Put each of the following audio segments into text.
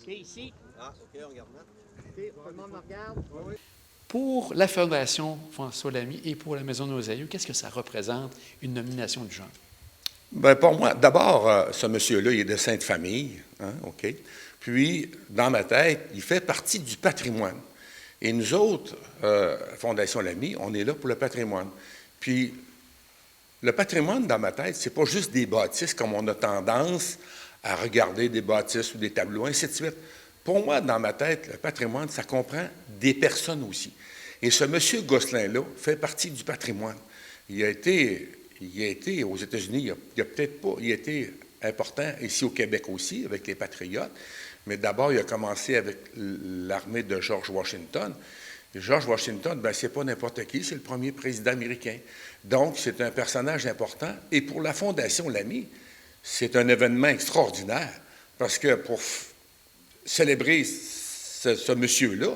OK, ici. Ah, OK, on regarde là. OK, tout le monde me regarde. Oui, oui. Pour la Fondation François Lamy et pour la Maison de nos Aïeux, qu'est-ce que ça représente, une nomination du genre? Bien, pour moi, d'abord, ce monsieur-là, il est de sainte famille, hein, OK? Puis, dans ma tête, il fait partie du patrimoine. Et nous autres, Fondation Lamy, on est là pour le patrimoine. Puis, le patrimoine, dans ma tête, c'est pas juste des bâtisses comme on a tendance à regarder des bâtisses ou des tableaux, ainsi de suite. Pour moi, dans ma tête, le patrimoine, ça comprend des personnes aussi. Et ce monsieur Gosselin-là fait partie du patrimoine. Il a été aux États-Unis, il a peut-être pas, il a été important ici au Québec aussi, avec les Patriotes, mais d'abord, il a commencé avec l'armée de George Washington. Et George Washington, ben, c'est pas n'importe qui, c'est le premier président américain. Donc, c'est un personnage important. Et pour la Fondation Lamy, c'est un événement extraordinaire, parce que pour célébrer ce monsieur-là,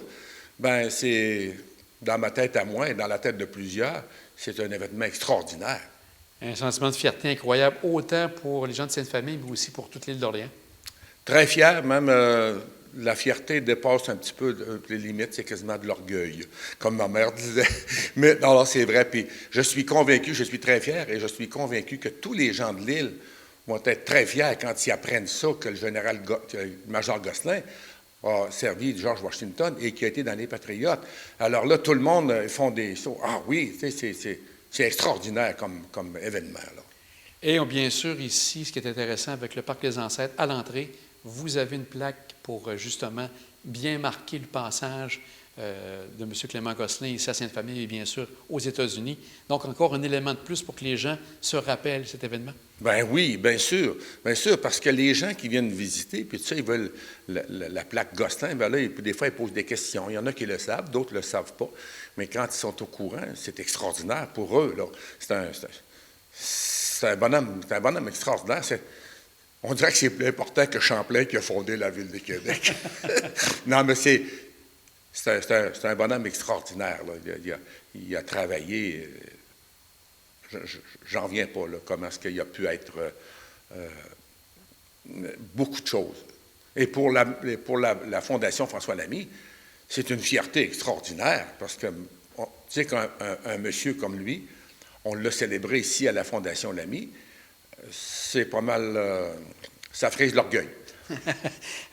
ben, c'est, dans ma tête à moi et dans la tête de plusieurs, c'est un événement extraordinaire. Un sentiment de fierté incroyable, autant pour les gens de Sainte-Famille, mais aussi pour toute l'île d'Orléans. Très fier, même la fierté dépasse un petit peu les limites, c'est quasiment de l'orgueil, comme ma mère disait. Mais non, c'est vrai, puis je suis convaincu, je suis très fier et je suis convaincu que tous les gens de l'île vont être très fiers quand ils apprennent ça, que le major Gosselin a servi George Washington et qui a été dans les Patriotes. Alors là, tout le monde font des sauts. Ah oui, c'est extraordinaire comme événement, là. Et bien sûr, ici, ce qui est intéressant avec le Parc des Ancêtres, à l'entrée, vous avez une plaque pour justement bien marquer le passage de M. Clément Gosselin ici à Sainte-Famille et bien sûr aux États-Unis. Donc, encore un élément de plus pour que les gens se rappellent cet événement. Ben oui, bien sûr, parce que les gens qui viennent visiter, puis tu sais, ils veulent la plaque Gosselin, bien là, des fois, ils posent des questions. Il y en a qui le savent, d'autres ne le savent pas. Mais quand ils sont au courant, c'est extraordinaire pour eux, là. C'est un bonhomme extraordinaire. On dirait que c'est plus important que Champlain qui a fondé la ville de Québec. Non, mais c'est un bonhomme extraordinaire, là. Il a travaillé. J'en viens pas, là, comment est-ce qu'il a pu être beaucoup de choses. Et pour la Fondation François Lamy, c'est une fierté extraordinaire, parce que, tu sais, qu'un monsieur comme lui, on l'a célébré ici à la Fondation Lamy, c'est pas mal, ça frise l'orgueil.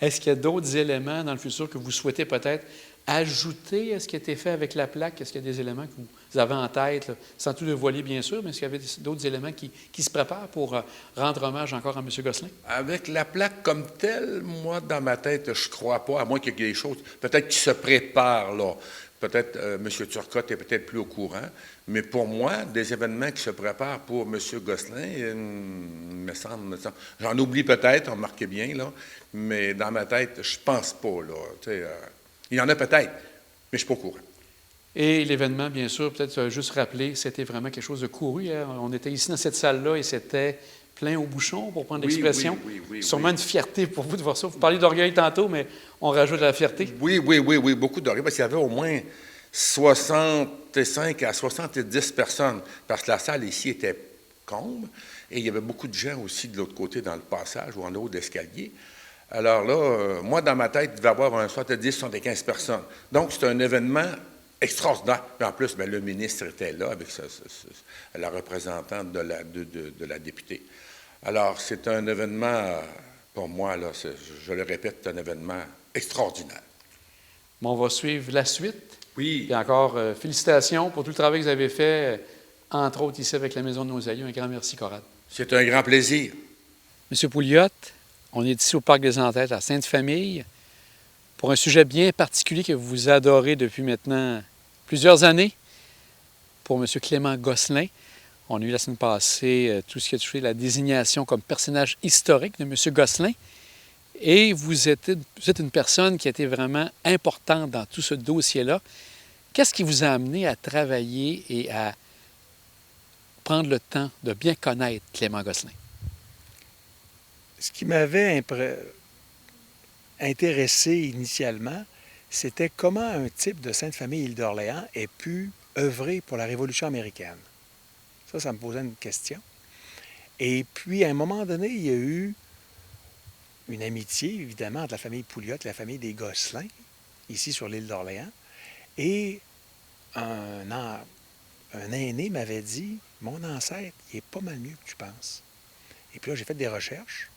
Est-ce qu'il y a d'autres éléments dans le futur que vous souhaitez peut-être ajouter à ce qui a été fait avec la plaque? Est-ce qu'il y a des éléments que vous avez en tête, là, sans tout dévoiler bien sûr, mais est-ce qu'il y avait d'autres éléments qui se préparent pour rendre hommage encore à M. Gosselin? Avec la plaque comme telle, moi, dans ma tête, je ne crois pas, à moins qu'il y ait des choses peut-être qui se préparent, là. Peut-être M. Turcotte est peut-être plus au courant, mais pour moi, des événements qui se préparent pour M. Gosselin, me semble. J'en oublie peut-être, on remarquait bien, là, mais dans ma tête, je pense pas, là. Il y en a peut-être, mais je ne suis pas au courant. Et l'événement, bien sûr, peut-être juste rappeler, c'était vraiment quelque chose de couru. Hein? On était ici dans cette salle-là et c'était plein au bouchon, pour prendre l'expression. Oui, sûrement une fierté pour vous de voir ça. Vous parliez d'orgueil tantôt, mais on rajoute de la fierté. Oui, beaucoup d'orgueil, parce qu'il y avait au moins 65 à 70 personnes, parce que la salle ici était comble, et il y avait beaucoup de gens aussi de l'autre côté, dans le passage ou en haut d'escalier. Alors là, moi, dans ma tête, il devait y avoir 70-75 personnes. Donc, c'est un événement extraordinaire. Puis en plus, bien, le ministre était là avec la représentante de la députée. Alors, c'est un événement, pour moi, là, je le répète, c'est un événement extraordinaire. Bon, on va suivre la suite. Oui. Et encore, félicitations pour tout le travail que vous avez fait, entre autres ici avec la Maison de nos Aïeux. Un grand merci, Corrad. C'est un grand plaisir. Monsieur Pouliot, on est ici au Parc des Ancêtres à Sainte-Famille pour un sujet bien particulier que vous adorez depuis maintenant plusieurs années, pour M. Clément Gosselin. On a eu la semaine passée tout ce qui a touché la désignation comme personnage historique de M. Gosselin. Et vous êtes une personne qui a été vraiment importante dans tout ce dossier-là. Qu'est-ce qui vous a amené à travailler et à prendre le temps de bien connaître Clément Gosselin? Ce qui m'avait intéressé initialement, c'était comment un type de Sainte-Famille Île-d'Orléans ait pu œuvrer pour la Révolution américaine. Ça me posait une question. Et puis, à un moment donné, il y a eu une amitié, évidemment, entre la famille Pouliot et la famille des Gosselin, ici sur l'île d'Orléans. Et un aîné m'avait dit, mon ancêtre, il est pas mal mieux que tu penses. Et puis là, j'ai fait des recherches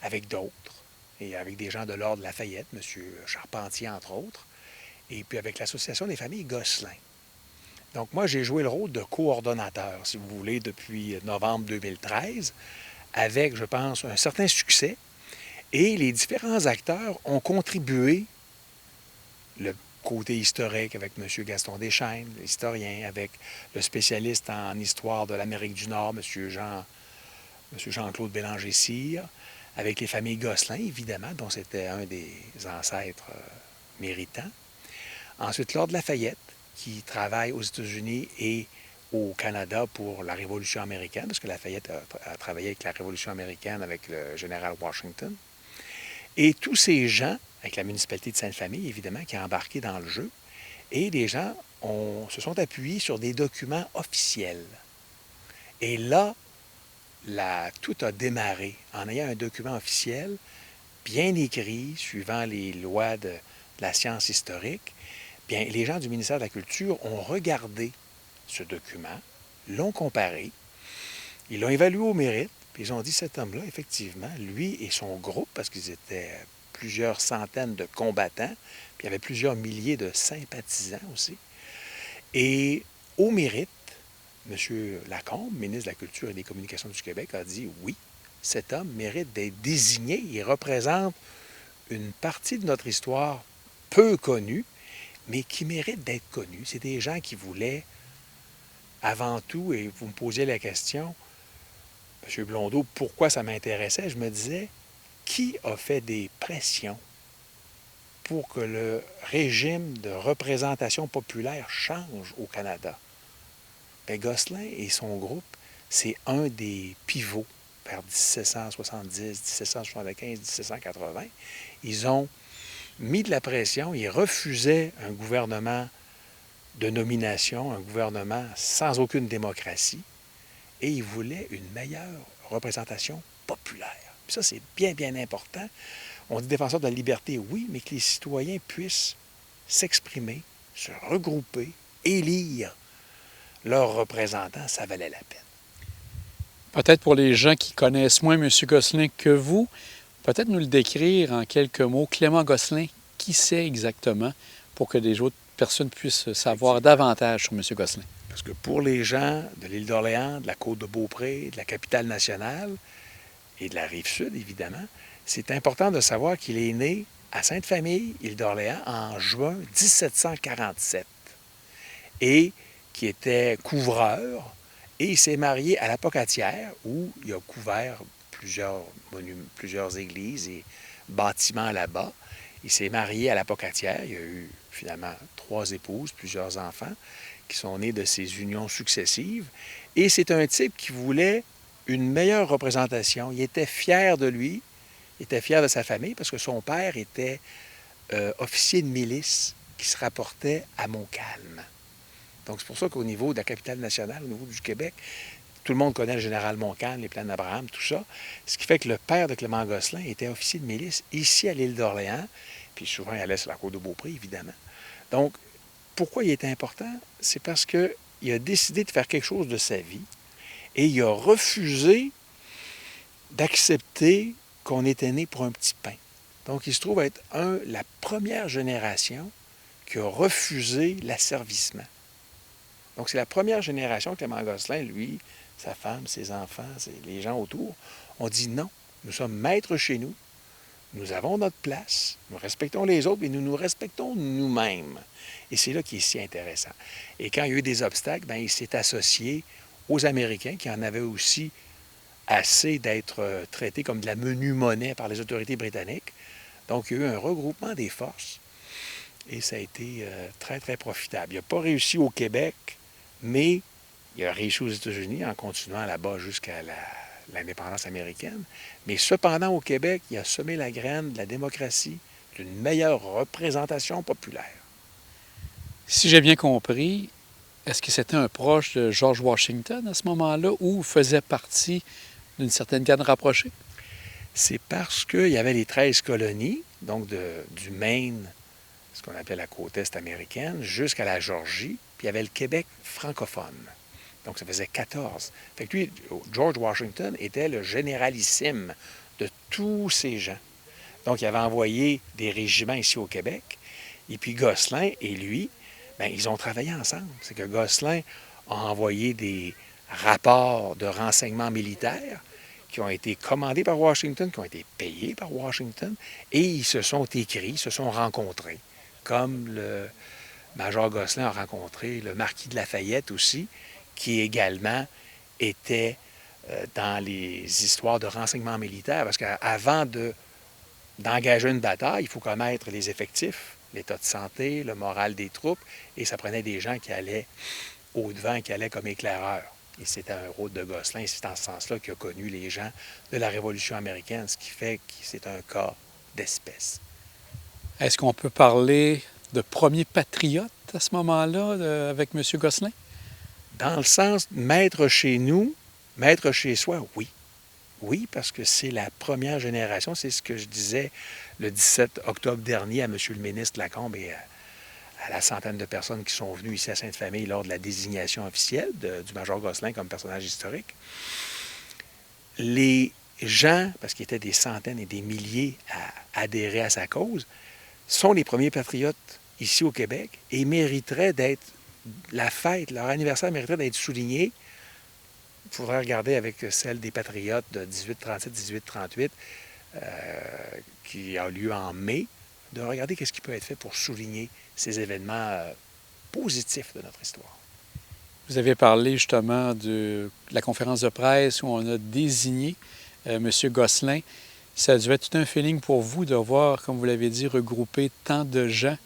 avec d'autres, et avec des gens de l'ordre de Lafayette, M. Charpentier, entre autres, et puis avec l'Association des familles Gosselin. Donc moi, j'ai joué le rôle de coordonnateur, si vous voulez, depuis novembre 2013, avec, je pense, un certain succès. Et les différents acteurs ont contribué, le côté historique avec M. Gaston Deschaines, l'historien, avec le spécialiste en histoire de l'Amérique du Nord, M. Jean-Claude Bélanger-Cyr, avec les familles Gosselin, évidemment, dont c'était un des ancêtres méritants. Ensuite, Lord Lafayette, qui travaille aux États-Unis et au Canada pour la Révolution américaine, parce que Lafayette a travaillé avec la Révolution américaine avec le général Washington. Et tous ces gens, avec la municipalité de Sainte-Famille, évidemment, qui a embarqué dans le jeu, et les gens se sont appuyés sur des documents officiels. Et là, tout a démarré en ayant un document officiel bien écrit, suivant les lois de la science historique. Bien, les gens du ministère de la Culture ont regardé ce document, l'ont comparé, ils l'ont évalué au mérite, puis ils ont dit, cet homme-là, effectivement, lui et son groupe, parce qu'ils étaient plusieurs centaines de combattants, puis il y avait plusieurs milliers de sympathisants aussi. Et au mérite, M. Lacombe, ministre de la Culture et des Communications du Québec, a dit oui, cet homme mérite d'être désigné. Il représente une partie de notre histoire peu connue, mais qui mérite d'être connue. C'est des gens qui voulaient, avant tout, et vous me posiez la question, M. Blondeau, pourquoi ça m'intéressait? Je me disais, qui a fait des pressions pour que le régime de représentation populaire change au Canada? Bien, Gosselin et son groupe, c'est un des pivots vers 1770, 1775, 1780. Ils ont mis de la pression, ils refusaient un gouvernement de nomination, un gouvernement sans aucune démocratie, et ils voulaient une meilleure représentation populaire. Puis ça, c'est bien, bien important. On dit défenseur de la liberté, oui, mais que les citoyens puissent s'exprimer, se regrouper, élire leurs représentants, ça valait la peine. Peut-être pour les gens qui connaissent moins M. Gosselin que vous, peut-être nous le décrire en quelques mots. Clément Gosselin, qui c'est exactement pour que des autres personnes puissent savoir davantage sur M. Gosselin? Parce que pour les gens de l'île d'Orléans, de la Côte-de-Beaupré, de la capitale nationale et de la Rive-Sud, évidemment, c'est important de savoir qu'il est né à Sainte-Famille, île d'Orléans, en juin 1747 et qui était couvreur, et il s'est marié à la Pocatière, où il a couvert plusieurs églises et bâtiments là-bas. Il s'est marié à la Pocatière, il a eu finalement 3 épouses, plusieurs enfants, qui sont nés de ces unions successives. Et c'est un type qui voulait une meilleure représentation. Il était fier de lui, il était fier de sa famille, parce que son père était officier de milice qui se rapportait à Montcalm. Donc, c'est pour ça qu'au niveau de la capitale nationale, au niveau du Québec, tout le monde connaît le général Montcalm, les plans d'Abraham, tout ça. Ce qui fait que le père de Clément Gosselin était officier de milice ici à l'île d'Orléans, puis souvent il allait sur la Côte-de-Beaupré, évidemment. Donc, pourquoi il était important? C'est parce qu'il a décidé de faire quelque chose de sa vie et il a refusé d'accepter qu'on était né pour un petit pain. Donc, il se trouve être la première génération qui a refusé l'asservissement. Donc, c'est la première génération, Clément Gosselin, lui, sa femme, ses enfants, les gens autour, ont dit non, nous sommes maîtres chez nous, nous avons notre place, nous respectons les autres, mais nous nous respectons nous-mêmes. Et c'est là qui est si intéressant. Et quand il y a eu des obstacles, bien, il s'est associé aux Américains qui en avaient aussi assez d'être traités comme de la menue monnaie par les autorités britanniques. Donc, il y a eu un regroupement des forces et ça a été très, très profitable. Il n'a pas réussi au Québec, mais il a réussi aux États-Unis en continuant là-bas jusqu'à l'indépendance américaine. Mais cependant, au Québec, il a semé la graine de la démocratie, d'une meilleure représentation populaire. Si j'ai bien compris, est-ce que c'était un proche de George Washington à ce moment-là ou faisait partie d'une certaine garde rapprochée? C'est parce qu'il y avait les 13 colonies, donc du Maine, ce qu'on appelle la côte est américaine, jusqu'à la Georgie, puis il y avait le Québec francophone. Donc ça faisait 14. Fait que lui, George Washington était le généralissime de tous ces gens. Donc il avait envoyé des régiments ici au Québec, et puis Gosselin et lui, bien, ils ont travaillé ensemble. C'est que Gosselin a envoyé des rapports de renseignement militaire qui ont été commandés par Washington, qui ont été payés par Washington, et ils se sont écrits, se sont rencontrés. Comme le major Gosselin a rencontré le marquis de Lafayette aussi, qui également était dans les histoires de renseignement militaire, parce qu'avant d'engager une bataille, il faut connaître les effectifs, l'état de santé, le moral des troupes, et ça prenait des gens qui allaient au-devant, qui allaient comme éclaireurs. Et c'était un rôle de Gosselin, et c'est en ce sens-là qu'il a connu les gens de la Révolution américaine, ce qui fait que c'est un cas d'espèce. Est-ce qu'on peut parler de premier patriote à ce moment-là avec M. Gosselin? Dans le sens maître chez nous, maître chez soi, oui. Oui, parce que c'est la première génération. C'est ce que je disais le 17 octobre dernier à M. le ministre Lacombe et à la centaine de personnes qui sont venues ici à Sainte-Famille lors de la désignation officielle du major Gosselin comme personnage historique. Les gens, parce qu'il y était des centaines et des milliers à adhérer à sa cause, sont les premiers patriotes ici au Québec et mériteraient d'être, la fête, leur anniversaire mériterait d'être souligné. Il faudrait regarder avec celle des patriotes de 1837-1838 qui a lieu en mai, de regarder qu'est-ce qui peut être fait pour souligner ces événements positifs de notre histoire. Vous avez parlé justement de la conférence de presse où on a désigné M. Gosselin. Ça a dû être tout un feeling pour vous de voir, comme vous l'avez dit, regrouper tant de gens.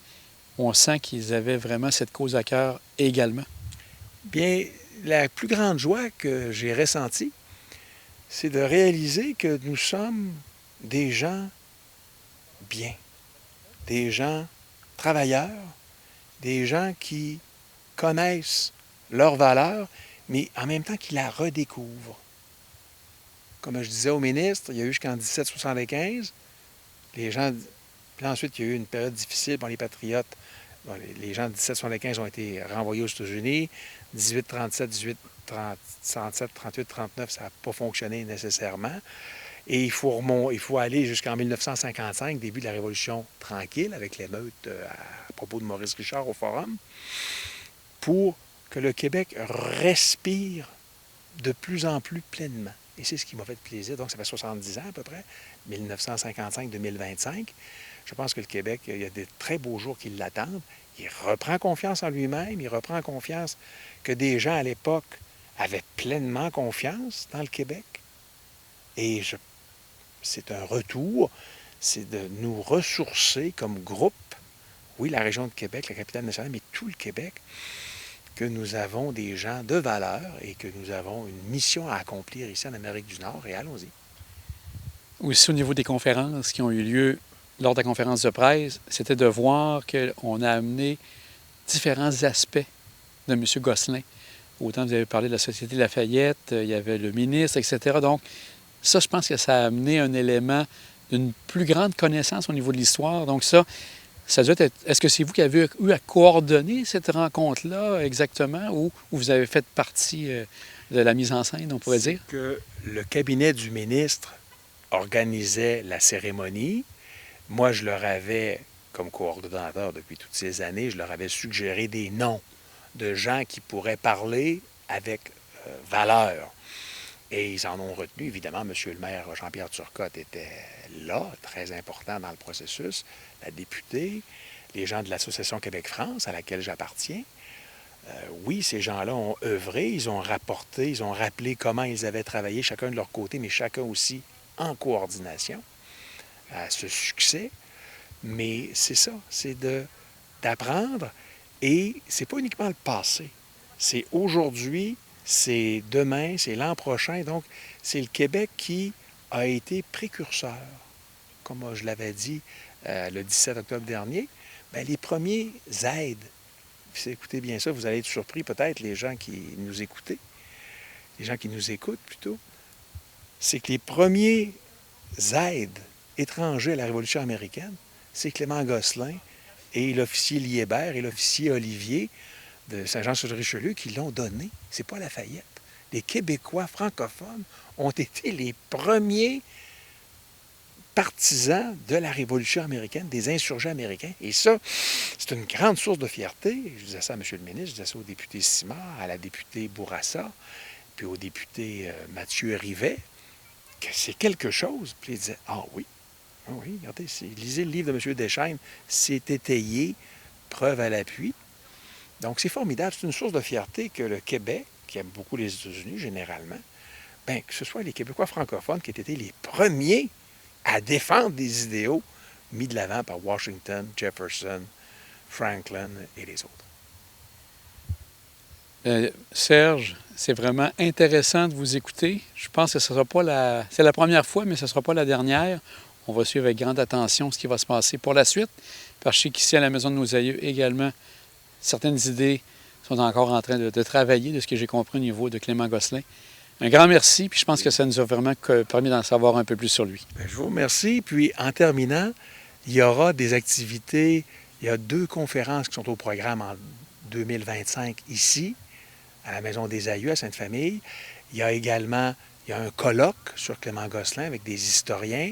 On sent qu'ils avaient vraiment cette cause à cœur également. Bien, la plus grande joie que j'ai ressentie, c'est de réaliser que nous sommes des gens bien, des gens travailleurs, des gens qui connaissent leurs valeurs, mais en même temps qui la redécouvrent. Comme je disais au ministre, il y a eu jusqu'en 1775, les gens... Puis ensuite, il y a eu une période difficile pour les patriotes. Bon, les gens de 1775 ont été renvoyés aux États-Unis. 1837, 1837, 38, 39, ça n'a pas fonctionné nécessairement. Et il faut aller jusqu'en 1955, début de la Révolution tranquille, avec l'émeute à propos de Maurice Richard au Forum, pour que le Québec respire de plus en plus pleinement. Et c'est ce qui m'a fait plaisir. Donc, ça fait 70 ans à peu près, 1955-2025. Je pense que le Québec, il y a de très beaux jours qui l'attendent. Il reprend confiance en lui-même, il reprend confiance que des gens à l'époque avaient pleinement confiance dans le Québec. Et c'est un retour, c'est de nous ressourcer comme groupe, oui, la région de Québec, la capitale nationale, mais tout le Québec, que nous avons des gens de valeur et que nous avons une mission à accomplir ici en Amérique du Nord, et allons-y. Aussi au niveau des conférences qui ont eu lieu lors de la conférence de presse, c'était de voir qu'on a amené différents aspects de M. Gosselin. Autant vous avez parlé de la Société Lafayette, il y avait le ministre, etc. Donc, ça, je pense que ça a amené un élément d'une plus grande connaissance au niveau de l'histoire. Donc ça doit être... Est-ce que c'est vous qui avez eu à coordonner cette rencontre-là exactement ou vous avez fait partie de la mise en scène, on pourrait dire? Que le cabinet du ministre organisait la cérémonie. Moi, je leur avais, comme coordonnateur depuis toutes ces années, je leur avais suggéré des noms de gens qui pourraient parler avec valeur. Et ils en ont retenu, évidemment, M. le maire Jean-Pierre Turcotte était là, très important dans le processus, la députée, les gens de l'Association Québec-France, à laquelle j'appartiens. Oui, ces gens-là ont œuvré, ils ont rapporté, ils ont rappelé comment ils avaient travaillé, chacun de leur côté, mais chacun aussi en coordination à ce succès. Mais c'est ça, c'est d'apprendre, et c'est pas uniquement le passé. C'est aujourd'hui, c'est demain, c'est l'an prochain. Donc, c'est le Québec qui a été précurseur. Comme je l'avais dit le 17 octobre dernier, bien, les premiers aides, puis écoutez bien ça, vous allez être surpris peut-être, les gens qui nous écoutent plutôt, c'est que les premiers aides étrangers à la Révolution américaine, c'est Clément Gosselin et l'officier Liébert et l'officier Olivier de Saint-Jean-sur-Richelieu qui l'ont donné. C'est pas Lafayette. Les Québécois francophones ont été les premiers partisans de la Révolution américaine, des insurgés américains. Et ça, c'est une grande source de fierté. Je disais ça à M. le ministre, je disais ça au député Simard, à la députée Bourassa, puis au député Mathieu Rivet, que c'est quelque chose. Puis il disait, ah oui, regardez, lisez le livre de M. Deschaines, c'est étayé, preuve à l'appui. Donc c'est formidable, c'est une source de fierté que le Québec, qui aime beaucoup les États-Unis généralement, bien, que ce soit les Québécois francophones qui aient été les premiers à défendre des idéaux mis de l'avant par Washington, Jefferson, Franklin et les autres. Serge, c'est vraiment intéressant de vous écouter. Je pense que ce sera pas c'est la première fois, mais ce ne sera pas la dernière. On va suivre avec grande attention ce qui va se passer pour la suite. Parce que je sais qu'ici, à la Maison de nos aïeux, également, certaines idées sont encore en train de travailler, de ce que j'ai compris au niveau de Clément Gosselin. Un grand merci, puis je pense que ça nous a vraiment permis d'en savoir un peu plus sur lui. Bien, je vous remercie. Puis, en terminant, il y aura des activités. Il y a 2 conférences qui sont au programme en 2025 ici, à la Maison des Aïeux, à Sainte-Famille. Il y a également un colloque sur Clément Gosselin avec des historiens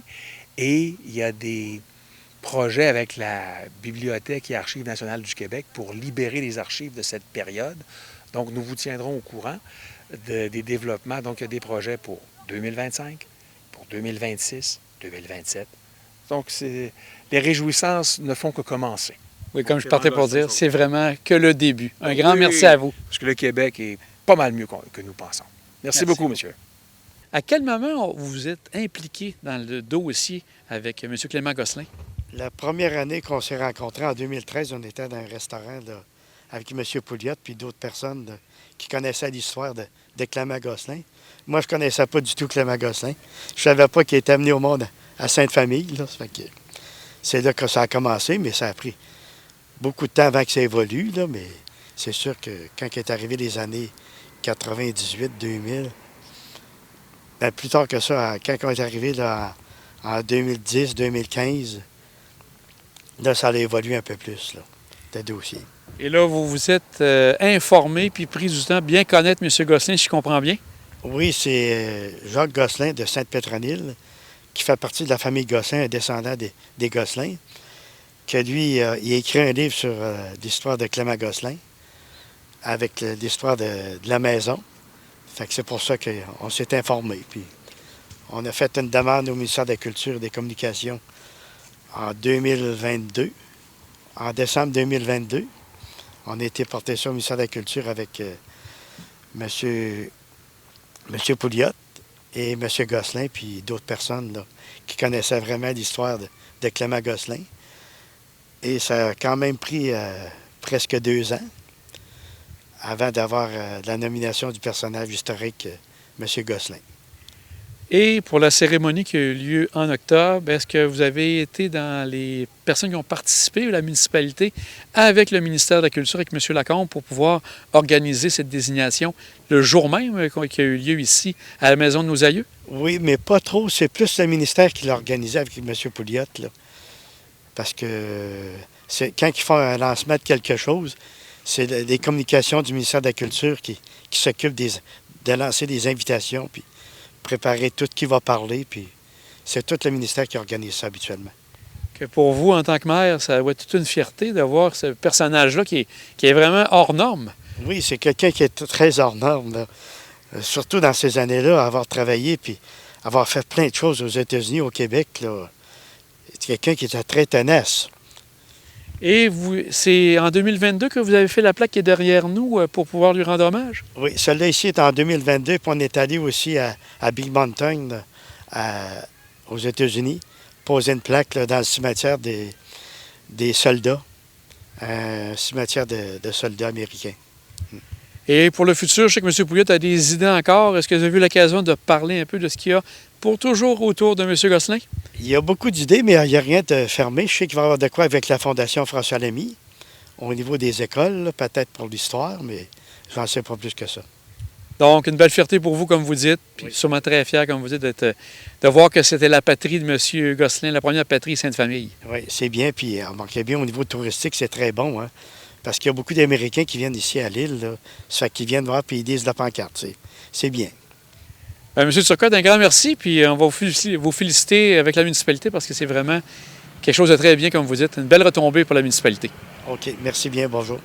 et il y a des projets avec la Bibliothèque et Archives nationales du Québec pour libérer les archives de cette période. Donc, nous vous tiendrons au courant des développements. Donc, il y a des projets pour 2025, pour 2026, 2027. Donc, les réjouissances ne font que commencer. Oui, comme je partais pour dire, c'est vraiment que le début. Un grand merci à vous. Parce que le Québec est pas mal mieux que nous pensons. Merci beaucoup, monsieur. À quel moment vous êtes impliqué dans le dossier avec M. Clément Gosselin? La première année qu'on s'est rencontrés, en 2013, on était dans un restaurant là, avec M. Pouliot puis d'autres personnes là, qui connaissaient l'histoire de Clément Gosselin. Moi, je ne connaissais pas du tout Clément Gosselin. Je ne savais pas qu'il était amené au monde à Sainte-Famille. Là. C'est là que ça a commencé, mais ça a pris beaucoup de temps avant que ça évolue. Là, mais c'est sûr que quand il est arrivé les années 98, 2000, bien, plus tard que ça, quand on est arrivé là, en 2010, 2015, là, ça a évolué un peu plus, là, le dossier. Et là, vous vous êtes informé puis pris du temps de bien connaître M. Gosselin, si je comprends bien? Oui, c'est Jacques Gosselin de Sainte-Pétronille, qui fait partie de la famille Gosselin, un descendant des Gosselin, que lui, il a écrit un livre sur l'histoire de Clément Gosselin, avec l'histoire de la maison. Fait que c'est pour ça qu'on s'est informé. Puis on a fait une demande au ministère de la Culture et des Communications en 2022, en décembre 2022. On a été porté ça au ministère de la Culture avec M. Pouliot et M. Gosselin, puis d'autres personnes là, qui connaissaient vraiment l'histoire de Clément Gosselin. Et ça a quand même pris presque 2 ans avant d'avoir la nomination du personnage historique, M. Gosselin. Et pour la cérémonie qui a eu lieu en octobre, est-ce que vous avez été dans les personnes qui ont participé à la municipalité avec le ministère de la Culture, avec M. Lacombe, pour pouvoir organiser cette désignation le jour même qui a eu lieu ici à la Maison de nos aïeux? Oui, mais pas trop. C'est plus le ministère qui l'a organisé avec M. Pouliot. Là. Parce que quand ils font un lancement de quelque chose, c'est les communications du ministère de la Culture qui s'occupent de lancer des invitations, puis préparer tout qui va parler, puis c'est tout le ministère qui organise ça habituellement. Que pour vous, en tant que maire, ça doit être toute une fierté de voir ce personnage-là qui est vraiment hors norme. Oui, c'est quelqu'un qui est très hors norme, là. Surtout dans ces années-là, avoir travaillé, puis avoir fait plein de choses aux États-Unis, au Québec, là. C'est quelqu'un qui était très tenace. Et c'est en 2022 que vous avez fait la plaque qui est derrière nous pour pouvoir lui rendre hommage? Oui, celle-là ici est en 2022, puis on est allé aussi à Big Mountain, là, aux États-Unis, poser une plaque là, dans le cimetière des soldats, un cimetière de soldats américains. Et pour le futur, je sais que M. Pouliot a des idées encore. Est-ce que vous avez eu l'occasion de parler un peu de ce qu'il y a pour toujours autour de M. Gosselin? Il y a beaucoup d'idées, mais il n'y a rien de fermé. Je sais qu'il va y avoir de quoi avec la Fondation François Lamy, au niveau des écoles, peut-être pour l'histoire, mais j'en sais pas plus que ça. Donc, une belle fierté pour vous, comme vous dites, puis Oui. sûrement très fier, comme vous dites, de voir que c'était la patrie de M. Gosselin, la première patrie Sainte-Famille. Oui, c'est bien. Puis, remarquez bien, au niveau touristique, c'est très bon. Hein? Parce qu'il y a beaucoup d'Américains qui viennent ici à l'île. Là. Ça fait qu'ils viennent voir puis ils disent la pancarte. C'est bien. M. Turcotte, un grand merci, puis on va vous féliciter avec la municipalité parce que c'est vraiment quelque chose de très bien, comme vous dites, une belle retombée pour la municipalité. OK. Merci bien. Bonjour.